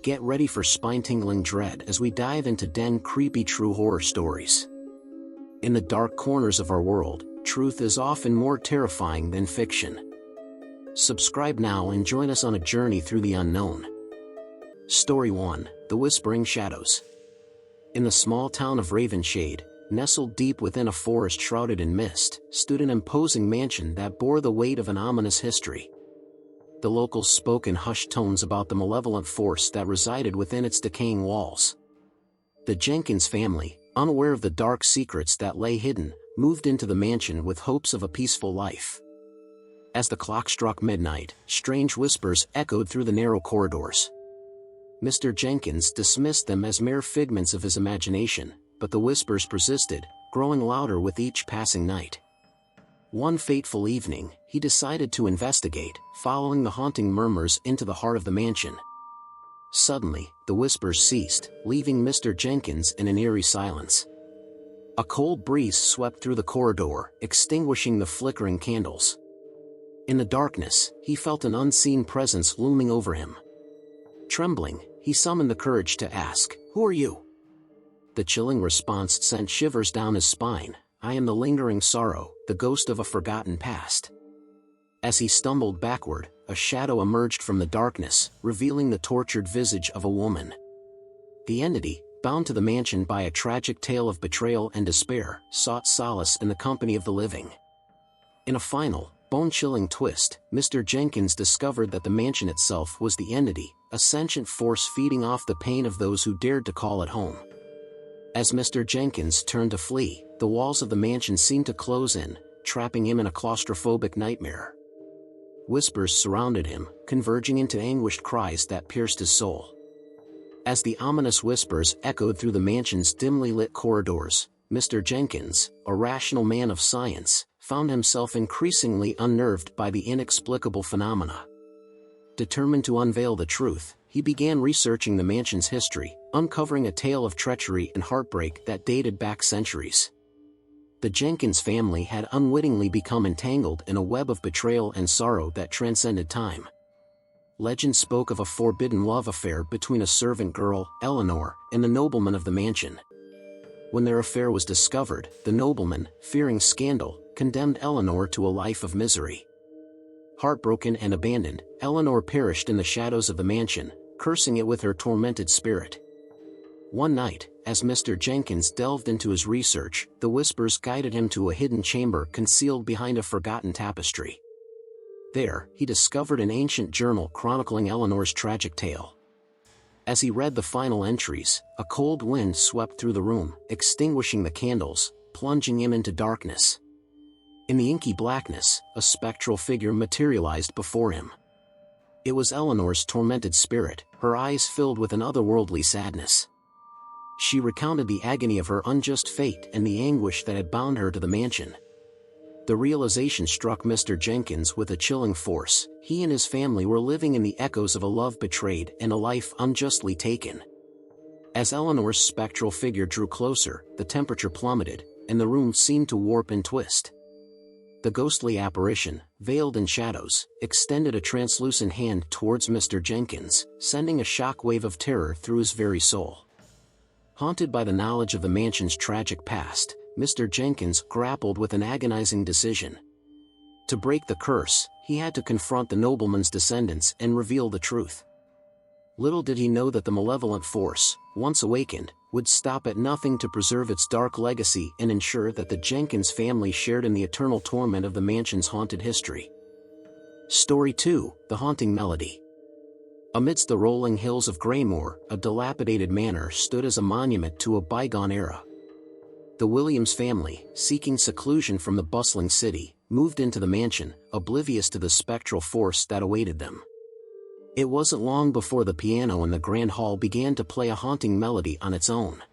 Get ready for spine-tingling dread as we dive into 10 creepy true horror stories. In the dark corners of our world, truth is often more terrifying than fiction. Subscribe now and join us on a journey through the unknown. Story 1: The Whispering Shadows. In the small town of Ravenshade, nestled deep within a forest shrouded in mist, stood an imposing mansion that bore the weight of an ominous history. The locals spoke in hushed tones about the malevolent force that resided within its decaying walls. The Jenkins family, unaware of the dark secrets that lay hidden, moved into the mansion with hopes of a peaceful life. As the clock struck midnight, strange whispers echoed through the narrow corridors. Mr. Jenkins dismissed them as mere figments of his imagination, but the whispers persisted, growing louder with each passing night. One fateful evening, he decided to investigate, following the haunting murmurs into the heart of the mansion. Suddenly, the whispers ceased, leaving Mr. Jenkins in an eerie silence. A cold breeze swept through the corridor, extinguishing the flickering candles. In the darkness, he felt an unseen presence looming over him. Trembling, he summoned the courage to ask, "Who are you?" The chilling response sent shivers down his spine. "I am the lingering sorrow, the ghost of a forgotten past." As he stumbled backward, a shadow emerged from the darkness, revealing the tortured visage of a woman. The entity, bound to the mansion by a tragic tale of betrayal and despair, sought solace in the company of the living. In a final, bone-chilling twist, Mr. Jenkins discovered that the mansion itself was the entity, a sentient force feeding off the pain of those who dared to call it home. As Mr. Jenkins turned to flee, the walls of the mansion seemed to close in, trapping him in a claustrophobic nightmare. Whispers surrounded him, converging into anguished cries that pierced his soul. As the ominous whispers echoed through the mansion's dimly lit corridors, Mr. Jenkins, a rational man of science, found himself increasingly unnerved by the inexplicable phenomena. Determined to unveil the truth, he began researching the mansion's history, uncovering a tale of treachery and heartbreak that dated back centuries. The Jenkins family had unwittingly become entangled in a web of betrayal and sorrow that transcended time. Legend spoke of a forbidden love affair between a servant girl, Eleanor, and the nobleman of the mansion. When their affair was discovered, the nobleman, fearing scandal, condemned Eleanor to a life of misery. Heartbroken and abandoned, Eleanor perished in the shadows of the mansion, cursing it with her tormented spirit. One night, as Mr. Jenkins delved into his research, the whispers guided him to a hidden chamber concealed behind a forgotten tapestry. There, he discovered an ancient journal chronicling Eleanor's tragic tale. As he read the final entries, a cold wind swept through the room, extinguishing the candles, plunging him into darkness. In the inky blackness, a spectral figure materialized before him. It was Eleanor's tormented spirit, her eyes filled with an otherworldly sadness. She recounted the agony of her unjust fate and the anguish that had bound her to the mansion. The realization struck Mr. Jenkins with a chilling force. He and his family were living in the echoes of a love betrayed and a life unjustly taken. As Eleanor's spectral figure drew closer, the temperature plummeted, and the room seemed to warp and twist. The ghostly apparition, veiled in shadows, extended a translucent hand towards Mr. Jenkins, sending a shockwave of terror through his very soul. Haunted by the knowledge of the mansion's tragic past, Mr. Jenkins grappled with an agonizing decision. To break the curse, he had to confront the nobleman's descendants and reveal the truth. Little did he know that the malevolent force, once awakened, would stop at nothing to preserve its dark legacy and ensure that the Jenkins family shared in the eternal torment of the mansion's haunted history. Story 2: The Haunting Melody. Amidst the rolling hills of Greymoor, a dilapidated manor stood as a monument to a bygone era. The Williams family, seeking seclusion from the bustling city, moved into the mansion, oblivious to the spectral force that awaited them. It wasn't long before the piano in the grand hall began to play a haunting melody on its own.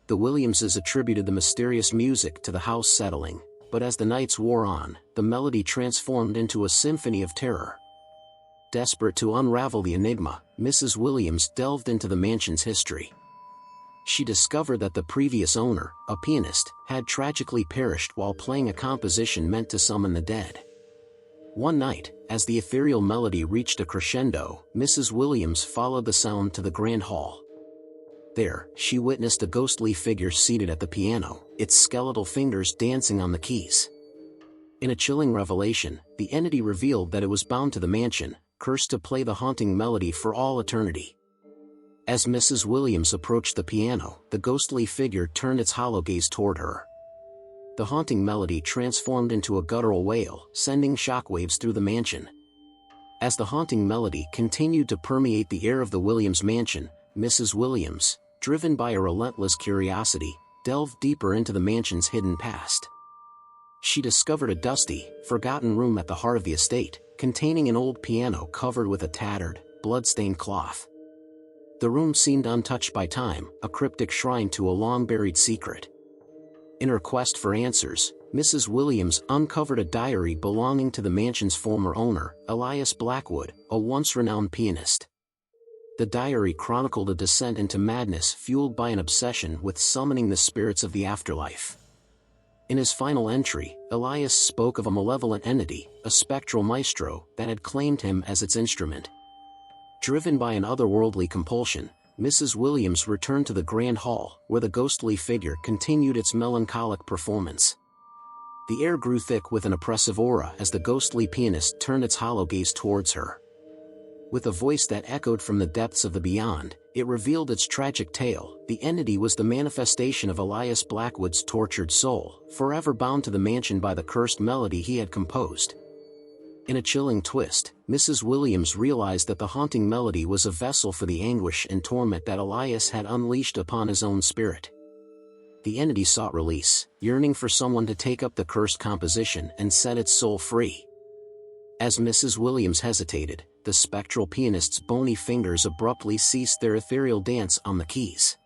The Williamses attributed the mysterious music to the house settling, but as the nights wore on, the melody transformed into a symphony of terror. Desperate to unravel the enigma, Mrs. Williams delved into the mansion's history. She discovered that the previous owner, a pianist, had tragically perished while playing a composition meant to summon the dead. One night, as the ethereal melody reached a crescendo, Mrs. Williams followed the sound to the grand hall. There, she witnessed a ghostly figure seated at the piano, its skeletal fingers dancing on the keys. In a chilling revelation, the entity revealed that it was bound to the mansion, cursed to play the haunting melody for all eternity. As Mrs. Williams approached the piano, the ghostly figure turned its hollow gaze toward her. The haunting melody transformed into a guttural wail, sending shockwaves through the mansion. As the haunting melody continued to permeate the air of the Williams mansion, Mrs. Williams, driven by a relentless curiosity, delved deeper into the mansion's hidden past. She discovered a dusty, forgotten room at the heart of the estate, containing an old piano covered with a tattered, blood-stained cloth. The room seemed untouched by time, a cryptic shrine to a long-buried secret. In her quest for answers, Mrs. Williams uncovered a diary belonging to the mansion's former owner, Elias Blackwood, a once renowned pianist. The diary chronicled a descent into madness fueled by an obsession with summoning the spirits of the afterlife. In his final entry, Elias spoke of a malevolent entity, a spectral maestro, that had claimed him as its instrument. Driven by an otherworldly compulsion, Mrs. Williams returned to the grand hall, where the ghostly figure continued its melancholic performance. The air grew thick with an oppressive aura as the ghostly pianist turned its hollow gaze towards her. With a voice that echoed from the depths of the beyond, it revealed its tragic tale. The entity was the manifestation of Elias Blackwood's tortured soul, forever bound to the mansion by the cursed melody he had composed. In a chilling twist, Mrs. Williams realized that the haunting melody was a vessel for the anguish and torment that Elias had unleashed upon his own spirit. The entity sought release, yearning for someone to take up the cursed composition and set its soul free. As Mrs. Williams hesitated, the spectral pianist's bony fingers abruptly ceased their ethereal dance on the keys.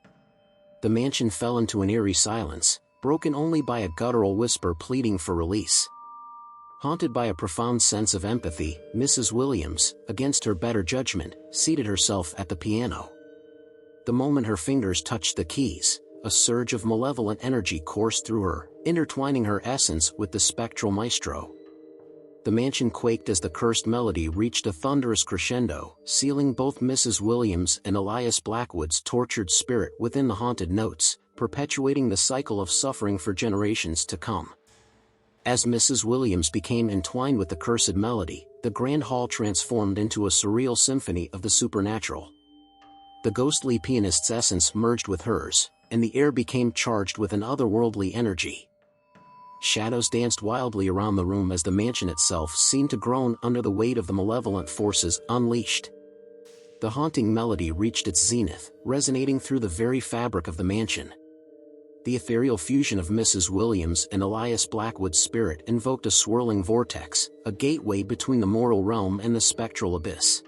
The mansion fell into an eerie silence, broken only by a guttural whisper pleading for release. Haunted by a profound sense of empathy, Mrs. Williams, against her better judgment, seated herself at the piano. The moment her fingers touched the keys, a surge of malevolent energy coursed through her, intertwining her essence with the spectral maestro. The mansion quaked as the cursed melody reached a thunderous crescendo, sealing both Mrs. Williams and Elias Blackwood's tortured spirit within the haunted notes, perpetuating the cycle of suffering for generations to come. As Mrs. Williams became entwined with the cursed melody, the grand hall transformed into a surreal symphony of the supernatural. The ghostly pianist's essence merged with hers, and the air became charged with an otherworldly energy. Shadows danced wildly around the room as the mansion itself seemed to groan under the weight of the malevolent forces unleashed. The haunting melody reached its zenith, resonating through the very fabric of the mansion. The ethereal fusion of Mrs. Williams and Elias Blackwood's spirit invoked a swirling vortex, a gateway between the mortal realm and the spectral abyss.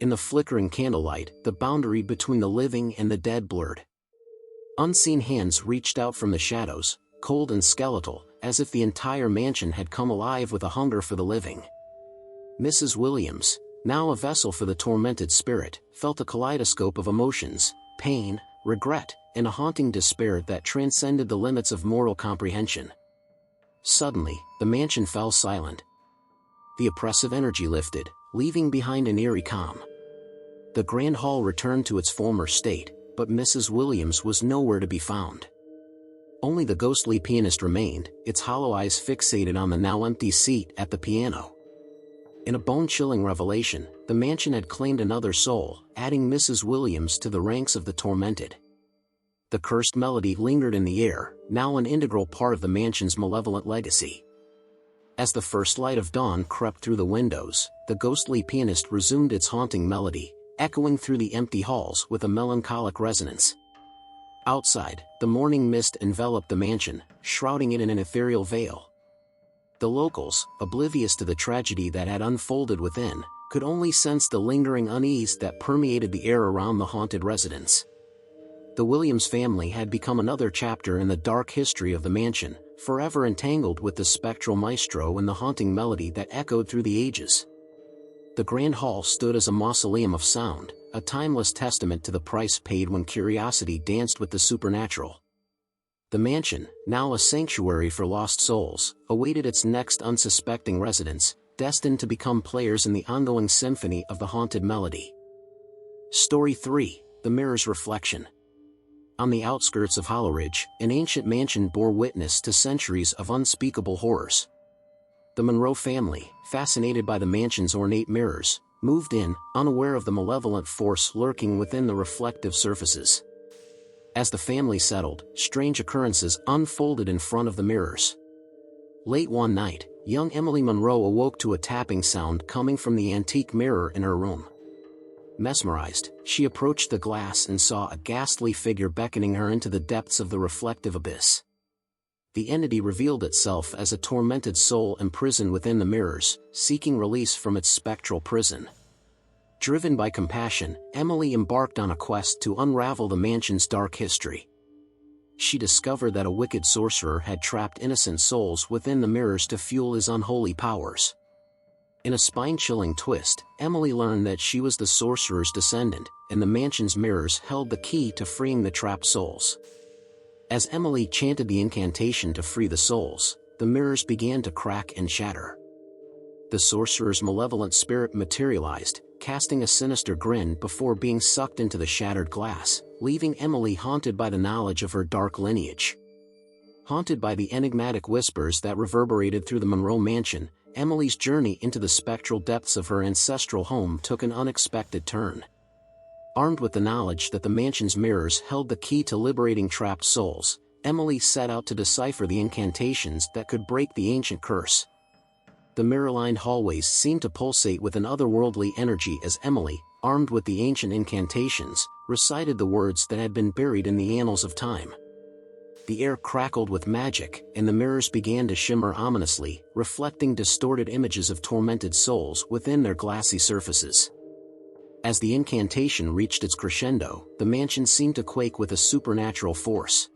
In the flickering candlelight, the boundary between the living and the dead blurred. Unseen hands reached out from the shadows, cold and skeletal, as if the entire mansion had come alive with a hunger for the living. Mrs. Williams, now a vessel for the tormented spirit, felt a kaleidoscope of emotions, pain, regret, and a haunting despair that transcended the limits of mortal comprehension. Suddenly, the mansion fell silent. The oppressive energy lifted, leaving behind an eerie calm. The grand hall returned to its former state, but Mrs. Williams was nowhere to be found. Only the ghostly pianist remained, its hollow eyes fixated on the now empty seat at the piano. In a bone-chilling revelation, the mansion had claimed another soul, adding Mrs. Williams to the ranks of the tormented. The cursed melody lingered in the air, now an integral part of the mansion's malevolent legacy. As the first light of dawn crept through the windows, the ghostly pianist resumed its haunting melody, echoing through the empty halls with a melancholic resonance. Outside, the morning mist enveloped the mansion, shrouding it in an ethereal veil. The locals, oblivious to the tragedy that had unfolded within, could only sense the lingering unease that permeated the air around the haunted residence. The Williams family had become another chapter in the dark history of the mansion, forever entangled with the spectral maestro and the haunting melody that echoed through the ages. The grand hall stood as a mausoleum of sound, a timeless testament to the price paid when curiosity danced with the supernatural. The mansion, now a sanctuary for lost souls, awaited its next unsuspecting residents, destined to become players in the ongoing symphony of the haunted melody. Story 3: The Mirror's Reflection. On the outskirts of Hollowridge, an ancient mansion bore witness to centuries of unspeakable horrors. The Monroe family, fascinated by the mansion's ornate mirrors, moved in, unaware of the malevolent force lurking within the reflective surfaces. As the family settled, strange occurrences unfolded in front of the mirrors. Late one night, young Emily Monroe awoke to a tapping sound coming from the antique mirror in her room. Mesmerized, she approached the glass and saw a ghastly figure beckoning her into the depths of the reflective abyss. The entity revealed itself as a tormented soul imprisoned within the mirrors, seeking release from its spectral prison. Driven by compassion, Emily embarked on a quest to unravel the mansion's dark history. She discovered that a wicked sorcerer had trapped innocent souls within the mirrors to fuel his unholy powers. In a spine-chilling twist, Emily learned that she was the sorcerer's descendant, and the mansion's mirrors held the key to freeing the trapped souls. As Emily chanted the incantation to free the souls, the mirrors began to crack and shatter. The sorcerer's malevolent spirit materialized, casting a sinister grin before being sucked into the shattered glass, leaving Emily haunted by the knowledge of her dark lineage. Haunted by the enigmatic whispers that reverberated through the Monroe mansion, Emily's journey into the spectral depths of her ancestral home took an unexpected turn. Armed with the knowledge that the mansion's mirrors held the key to liberating trapped souls, Emily set out to decipher the incantations that could break the ancient curse. The mirror-lined hallways seemed to pulsate with an otherworldly energy as Emily, armed with the ancient incantations, recited the words that had been buried in the annals of time. The air crackled with magic, and the mirrors began to shimmer ominously, reflecting distorted images of tormented souls within their glassy surfaces. As the incantation reached its crescendo, the mansion seemed to quake with a supernatural force.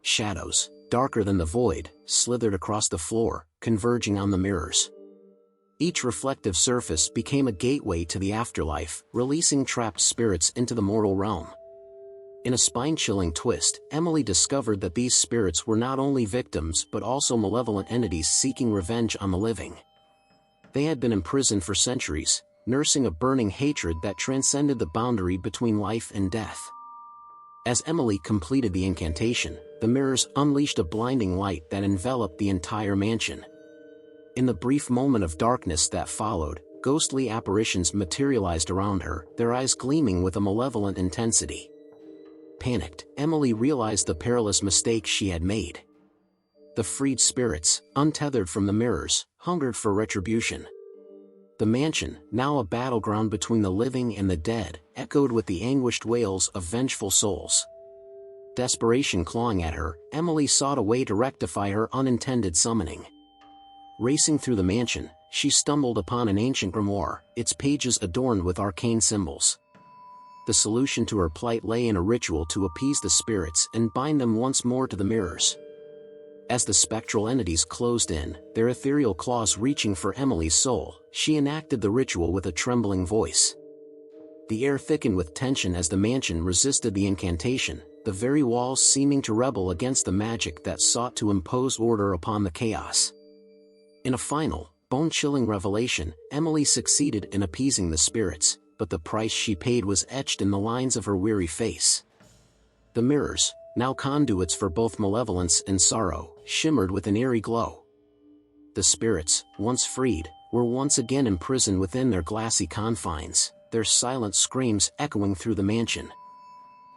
Shadows, darker than the void, slithered across the floor, converging on the mirrors. Each reflective surface became a gateway to the afterlife, releasing trapped spirits into the mortal realm. In a spine-chilling twist, Emily discovered that these spirits were not only victims but also malevolent entities seeking revenge on the living. They had been imprisoned for centuries, nursing a burning hatred that transcended the boundary between life and death. As Emily completed the incantation, the mirrors unleashed a blinding light that enveloped the entire mansion. In the brief moment of darkness that followed, ghostly apparitions materialized around her, their eyes gleaming with a malevolent intensity. Panicked, Emily realized the perilous mistake she had made. The freed spirits, untethered from the mirrors, hungered for retribution. The mansion, now a battleground between the living and the dead, echoed with the anguished wails of vengeful souls. Desperation clawing at her, Emily sought a way to rectify her unintended summoning. Racing through the mansion, she stumbled upon an ancient grimoire, its pages adorned with arcane symbols. The solution to her plight lay in a ritual to appease the spirits and bind them once more to the mirrors. As the spectral entities closed in, their ethereal claws reaching for Emily's soul, she enacted the ritual with a trembling voice. The air thickened with tension as the mansion resisted the incantation, the very walls seeming to rebel against the magic that sought to impose order upon the chaos. In a final, bone-chilling revelation, Emily succeeded in appeasing the spirits, but the price she paid was etched in the lines of her weary face. The mirrors, now conduits for both malevolence and sorrow, shimmered with an eerie glow. The spirits, once freed, were once again imprisoned within their glassy confines, their silent screams echoing through the mansion.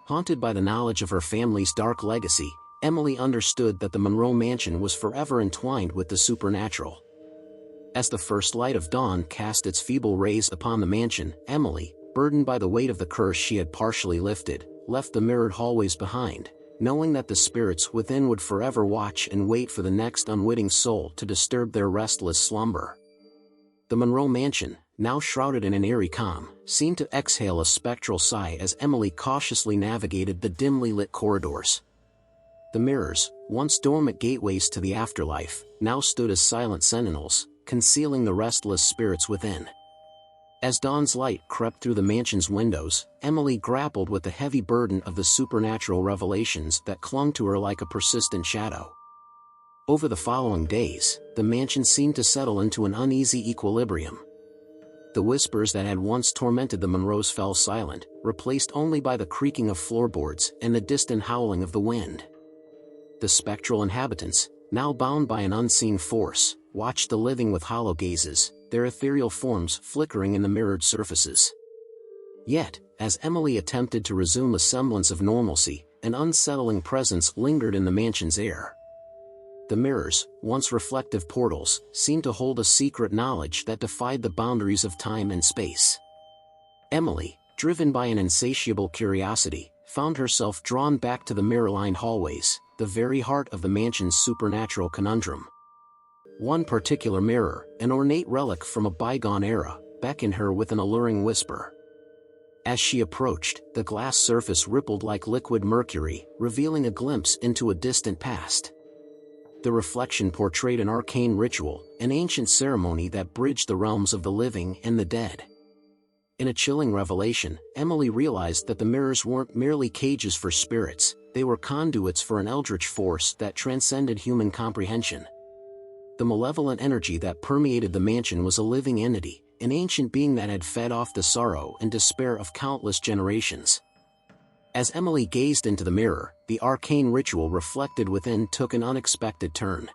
Haunted by the knowledge of her family's dark legacy, Emily understood that the Monroe mansion was forever entwined with the supernatural. As the first light of dawn cast its feeble rays upon the mansion, Emily, burdened by the weight of the curse she had partially lifted, left the mirrored hallways behind, knowing that the spirits within would forever watch and wait for the next unwitting soul to disturb their restless slumber. The Monroe mansion, now shrouded in an eerie calm, seemed to exhale a spectral sigh as Emily cautiously navigated the dimly lit corridors. The mirrors, once dormant gateways to the afterlife, now stood as silent sentinels, concealing the restless spirits within. As dawn's light crept through the mansion's windows, Emily grappled with the heavy burden of the supernatural revelations that clung to her like a persistent shadow. Over the following days, the mansion seemed to settle into an uneasy equilibrium. The whispers that had once tormented the Monroes fell silent, replaced only by the creaking of floorboards and the distant howling of the wind. The spectral inhabitants, now bound by an unseen force, watched the living with hollow gazes, their ethereal forms flickering in the mirrored surfaces. Yet, as Emily attempted to resume a semblance of normalcy, an unsettling presence lingered in the mansion's air. The mirrors, once reflective portals, seemed to hold a secret knowledge that defied the boundaries of time and space. Emily, driven by an insatiable curiosity, found herself drawn back to the mirror-lined hallways, the very heart of the mansion's supernatural conundrum. One particular mirror, an ornate relic from a bygone era, beckoned her with an alluring whisper. As she approached, the glass surface rippled like liquid mercury, revealing a glimpse into a distant past. The reflection portrayed an arcane ritual, an ancient ceremony that bridged the realms of the living and the dead. In a chilling revelation, Emily realized that the mirrors weren't merely cages for spirits, they were conduits for an eldritch force that transcended human comprehension. The malevolent energy that permeated the mansion was a living entity, an ancient being that had fed off the sorrow and despair of countless generations. As Emily gazed into the mirror, the arcane ritual reflected within took an unexpected turn.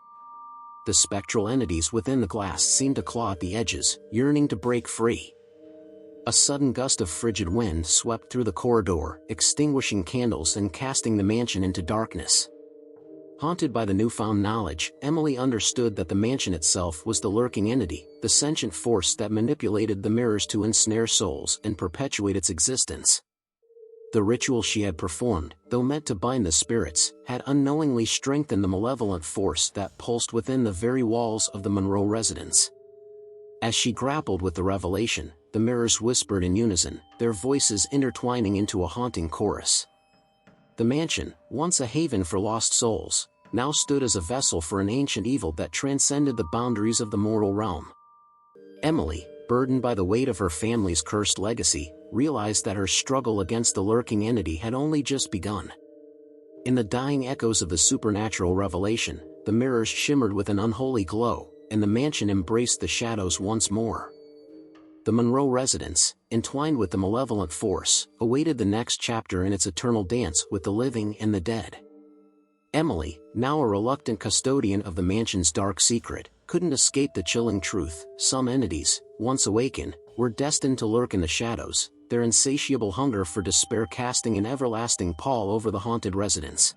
The spectral entities within the glass seemed to claw at the edges, yearning to break free. A sudden gust of frigid wind swept through the corridor, extinguishing candles and casting the mansion into darkness. Haunted by the newfound knowledge, Emily understood that the mansion itself was the lurking entity, the sentient force that manipulated the mirrors to ensnare souls and perpetuate its existence. The ritual she had performed, though meant to bind the spirits, had unknowingly strengthened the malevolent force that pulsed within the very walls of the Monroe residence. As she grappled with the revelation, the mirrors whispered in unison, their voices intertwining into a haunting chorus. The mansion, once a haven for lost souls, now stood as a vessel for an ancient evil that transcended the boundaries of the mortal realm. Emily, burdened by the weight of her family's cursed legacy, realized that her struggle against the lurking entity had only just begun. In the dying echoes of the supernatural revelation, the mirrors shimmered with an unholy glow, and the mansion embraced the shadows once more. The Monroe residence, entwined with the malevolent force, awaited the next chapter in its eternal dance with the living and the dead. Emily, now a reluctant custodian of the mansion's dark secret, couldn't escape the chilling truth: some entities, once awakened, were destined to lurk in the shadows, their insatiable hunger for despair casting an everlasting pall over the haunted residence.